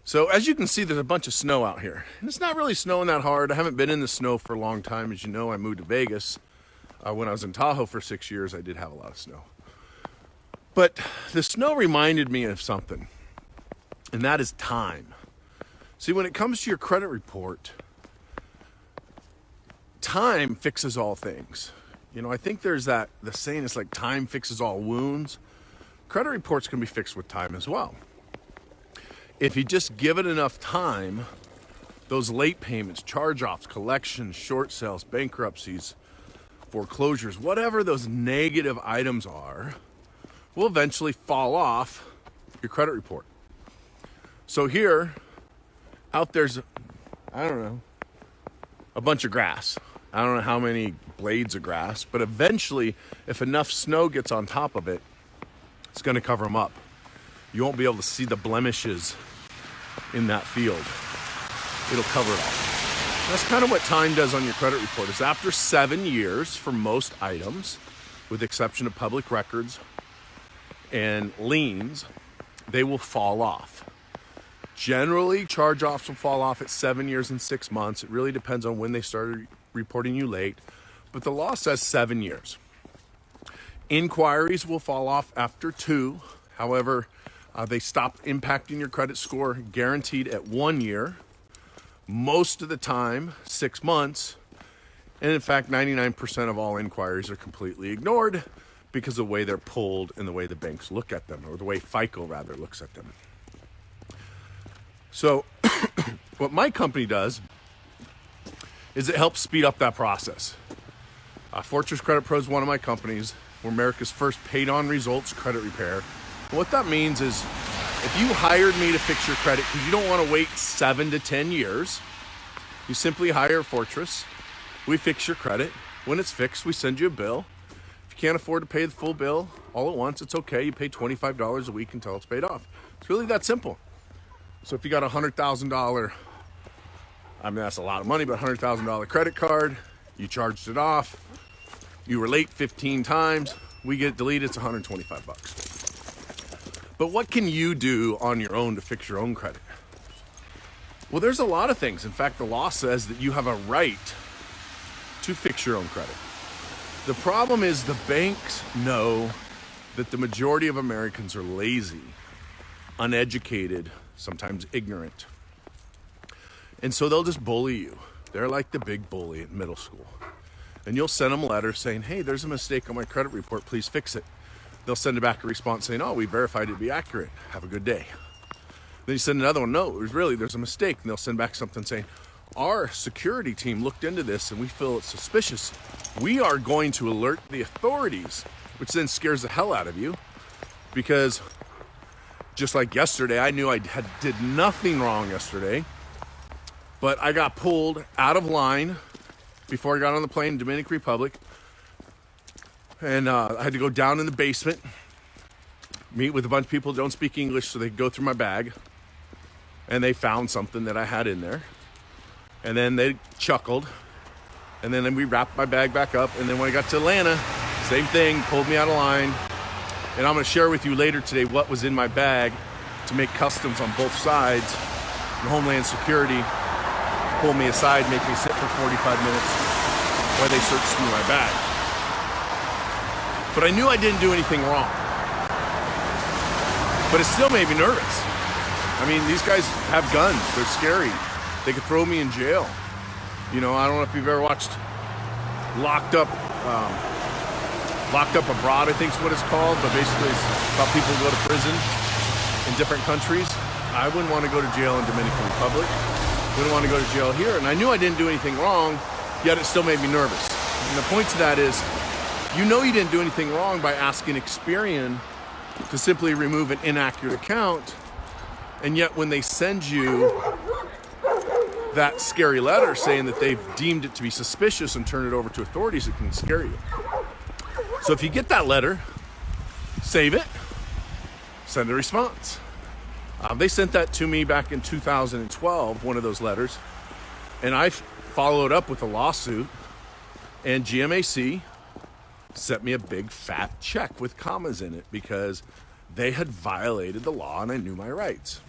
So as you can see, there's a bunch of snow out here. And it's not really snowing that hard. I haven't been in the snow for a long time. As you know, I moved to Vegas. When I was in Tahoe for 6 years, I did have a lot of snow. But the snow reminded me of something, and that is time. See, when it comes to your credit report, time fixes all things. You know, I think there's the saying is like time fixes all wounds. Credit reports can be fixed with time as well. If you just give it enough time, those late payments, charge-offs, collections, short sales, bankruptcies, foreclosures, whatever those negative items are, will eventually fall off your credit report. So here, out there's, I don't know, a bunch of grass. I don't know how many blades of grass, but eventually, if enough snow gets on top of it, it's going to cover them up. You won't be able to see the blemishes in that field. It'll cover it all. That's kind of what time does on your credit report. Is after 7 years for most items, with the exception of public records and liens, they will fall off. Generally, charge-offs will fall off at 7 years and 6 months. It really depends on when they started reporting you late, but the law says 7 years. Inquiries will fall off after 2. However, they stop impacting your credit score, guaranteed at 1 year. Most of the time, 6 months. And in fact, 99% of all inquiries are completely ignored because of the way they're pulled and the way the banks look at them, or the way FICO rather looks at them. So what my company does is it helps speed up that process. Fortress Credit Pro is one of my companies. We're America's first paid-on results credit repair. What that means is if you hired me to fix your credit because you don't want to wait 7 to 10 years, you simply hire Fortress. We fix your credit. When it's fixed, we send you a bill. If you can't afford to pay the full bill all at once, it's okay. You pay $25 a week until it's paid off. It's really that simple. So if you got a $100,000, I mean, that's a lot of money, but $100,000 credit card, you charged it off, you were late 15 times, we get it deleted, it's $125. But what can you do on your own to fix your own credit? Well, there's a lot of things. In fact, the law says that you have a right to fix your own credit. The problem is the banks know that the majority of Americans are lazy, uneducated, sometimes ignorant. And so they'll just bully you. They're like the big bully in middle school. And you'll send them a letter saying, hey, there's a mistake on my credit report, please fix it. They'll send back a response saying, oh, we verified it to be accurate. Have a good day. Then you send another one, no, there's a mistake. And they'll send back something saying, our security team looked into this and we feel it's suspicious. We are going to alert the authorities, which then scares the hell out of you because just like yesterday, I knew I did nothing wrong yesterday, but I got pulled out of line before I got on the plane in Dominican Republic. And I had to go down in the basement, meet with a bunch of people who don't speak English so they could go through my bag. And they found something that I had in there. And then they chuckled. And then we wrapped my bag back up. And then when I got to Atlanta, same thing, pulled me out of line. And I'm going to share with you later today what was in my bag to make customs on both sides. And Homeland Security pulled me aside, make me sit for 45 minutes while they searched through my bag. But I knew I didn't do anything wrong. But it still made me nervous. I mean, these guys have guns. They're scary. They could throw me in jail. You know, I don't know if you've ever watched Locked Up Abroad, I think is what it's called. But basically, it's about people who go to prison in different countries. I wouldn't want to go to jail in Dominican Republic. Wouldn't want to go to jail here. And I knew I didn't do anything wrong, yet it still made me nervous. And the point to that is, you know you didn't do anything wrong by asking Experian to simply remove an inaccurate account, and yet when they send you that scary letter saying that they've deemed it to be suspicious and turn it over to authorities, it can scare you. So if you get that letter, save it, send a response. They sent that to me back in 2012, one of those letters, and I followed up with a lawsuit, and GMAC sent me a big fat check with commas in it because they had violated the law and I knew my rights.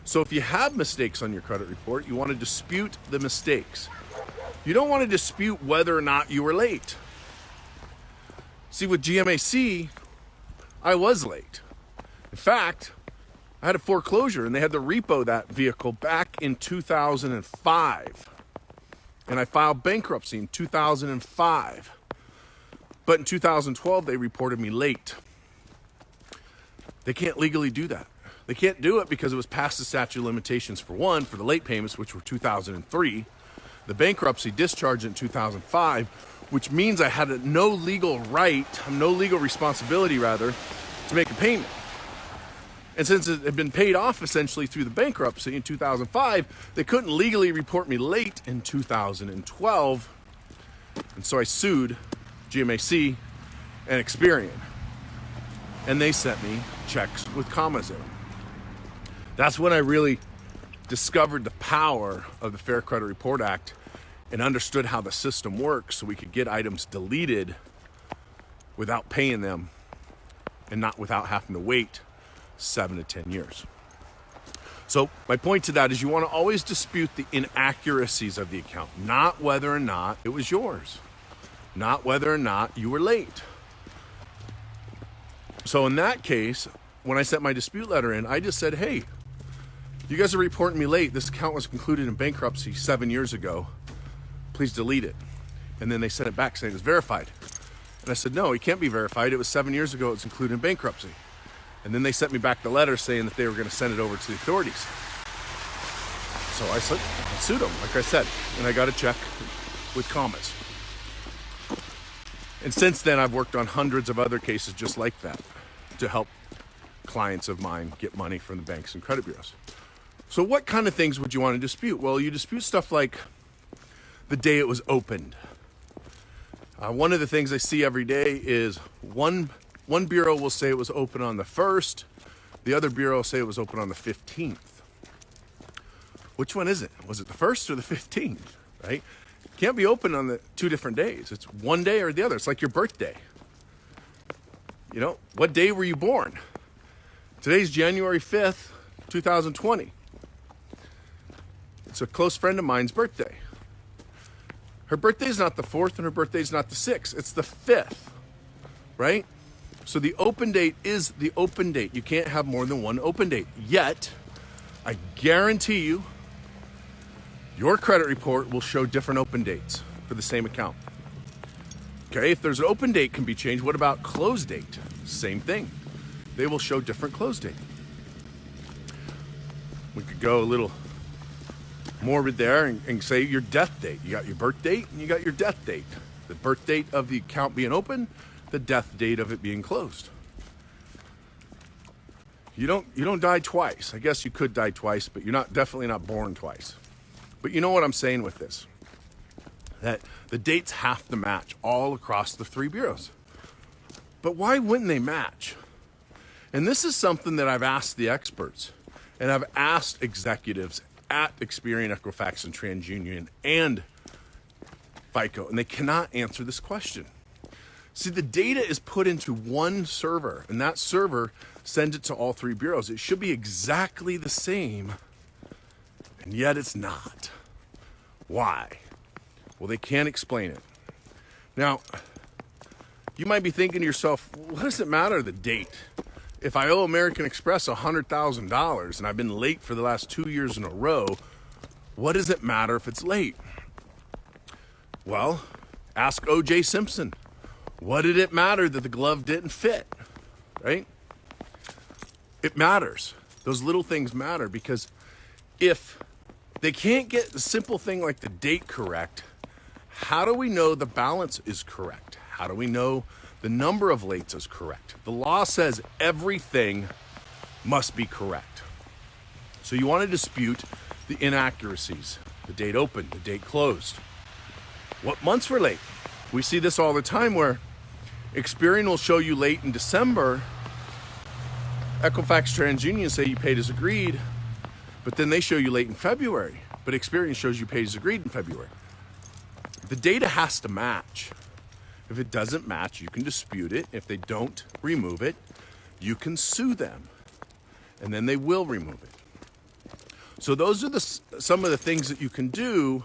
So if you have mistakes on your credit report, you want to dispute the mistakes. You don't want to dispute whether or not you were late. See, with GMAC, I was late. In fact, I had a foreclosure and they had to repo that vehicle back in 2005. And I filed bankruptcy in 2005. But in 2012, they reported me late. They can't legally do that. They can't do it because it was past the statute of limitations for the late payments, which were 2003. The bankruptcy discharged in 2005, which means I had no legal responsibility to make a payment. And since it had been paid off essentially through the bankruptcy in 2005, they couldn't legally report me late in 2012. And so I sued GMAC and Experian. And they sent me checks with commas in them. That's when I really discovered the power of the Fair Credit Report Act and understood how the system works so we could get items deleted without paying them and not without having to wait 7 to 10 years. So my point to that is you want to always dispute the inaccuracies of the account, not whether or not it was yours, not whether or not you were late. So in that case, when I sent my dispute letter in, I just said, hey, you guys are reporting me late. This account was concluded in bankruptcy 7 years ago. Please delete it. And then they sent it back saying it was verified. And I said, no, it can't be verified. It was 7 years ago. It was included in bankruptcy. And then they sent me back the letter saying that they were going to send it over to the authorities. So I sued them, like I said, and I got a check with commas. And since then, I've worked on hundreds of other cases just like that to help clients of mine get money from the banks and credit bureaus. So what kind of things would you want to dispute? Well, you dispute stuff like the day it was opened. One of the things I see every day is one bureau will say it was open on the 1st. The other bureau will say it was open on the 15th. Which one is it? Was it the 1st or the 15th, right? It can't be open on the 2 different days. It's one day or the other. It's like your birthday. You know, what day were you born? Today's January 5th, 2020. It's a close friend of mine's birthday. Her birthday's not the 4th and her birthday's not the 6th. It's the 5th, right? So the open date is the open date. You can't have more than one open date. Yet, I guarantee you, your credit report will show different open dates for the same account. Okay, if there's an open date can be changed, what about close date? Same thing. They will show different close date. We could go a little morbid there and say your death date. You got your birth date and you got your death date. The birth date of the account being open, the death date of it being closed. You don't die twice. I guess you could die twice, but you're definitely not born twice. But you know what I'm saying with this? That the dates have to match all across the 3 bureaus. But why wouldn't they match? And this is something that I've asked the experts, and I've asked executives at Experian, Equifax, and TransUnion, and FICO, and they cannot answer this question. See, the data is put into one server, and that server sends it to all 3 bureaus. It should be exactly the same, and yet it's not. Why? Well, they can't explain it. Now, you might be thinking to yourself, what does it matter, the date? If I owe American Express $100,000 and I've been late for the last 2 years in a row, what does it matter if it's late? Well, ask O.J. Simpson. What did it matter that the glove didn't fit, right? It matters. Those little things matter because if they can't get the simple thing like the date correct, how do we know the balance is correct? How do we know the number of lates is correct? The law says everything must be correct. So you want to dispute the inaccuracies, the date opened, the date closed. What months were late? We see this all the time where Experian will show you late in December. Equifax, TransUnion say you paid as agreed, but then they show you late in February. But Experian shows you paid as agreed in February. The data has to match. If it doesn't match, you can dispute it. If they don't remove it, you can sue them, and then they will remove it. So those are some of the things that you can do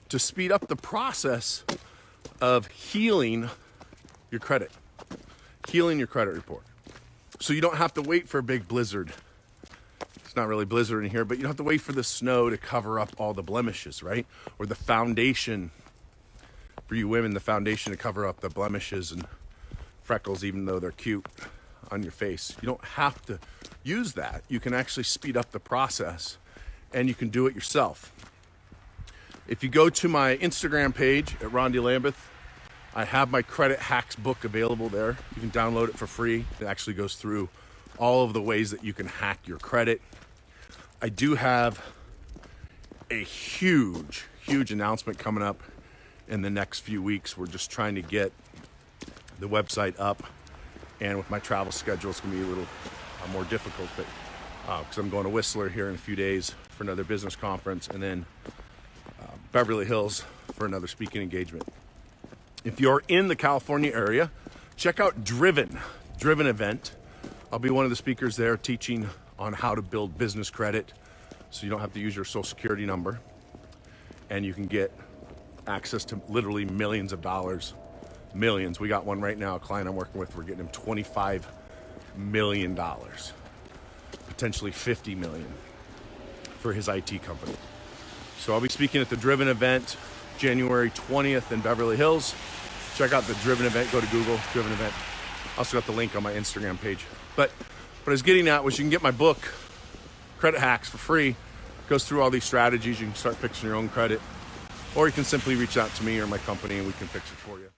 to speed up the process of healing your credit report. So you don't have to wait for a big blizzard. It's not really blizzard in here, but you don't have to wait for the snow to cover up all the blemishes, right? Or the foundation, for you women, the foundation to cover up the blemishes and freckles, even though they're cute on your face. You don't have to use that. You can actually speed up the process, and you can do it yourself. If you go to my Instagram page at Rondi Lambeth, I have my credit hacks book available there. You can download it for free. It actually goes through all of the ways that you can hack your credit. I do have a huge announcement coming up in the next few weeks. We're just trying to get the website up, and with my travel schedule, it's gonna be a little more difficult, but because I'm going to Whistler here in a few days for another business conference, and then Beverly Hills for another speaking engagement. If you're in the California area, check out Driven event. I'll be one of the speakers there teaching on how to build business credit so you don't have to use your social security number, and you can get access to literally millions of dollars. Millions. We got one right now, a client I'm working with, we're getting him $25 million, potentially $50 million for his IT company. So I'll be speaking at the Driven event January 20th in Beverly Hills. Check out the Driven event. Go to Google, Driven event. Also got the link on my Instagram page. But what I was getting at was you can get my book, Credit Hacks, for free. It goes through all these strategies. You can start fixing your own credit. Or you can simply reach out to me or my company and we can fix it for you.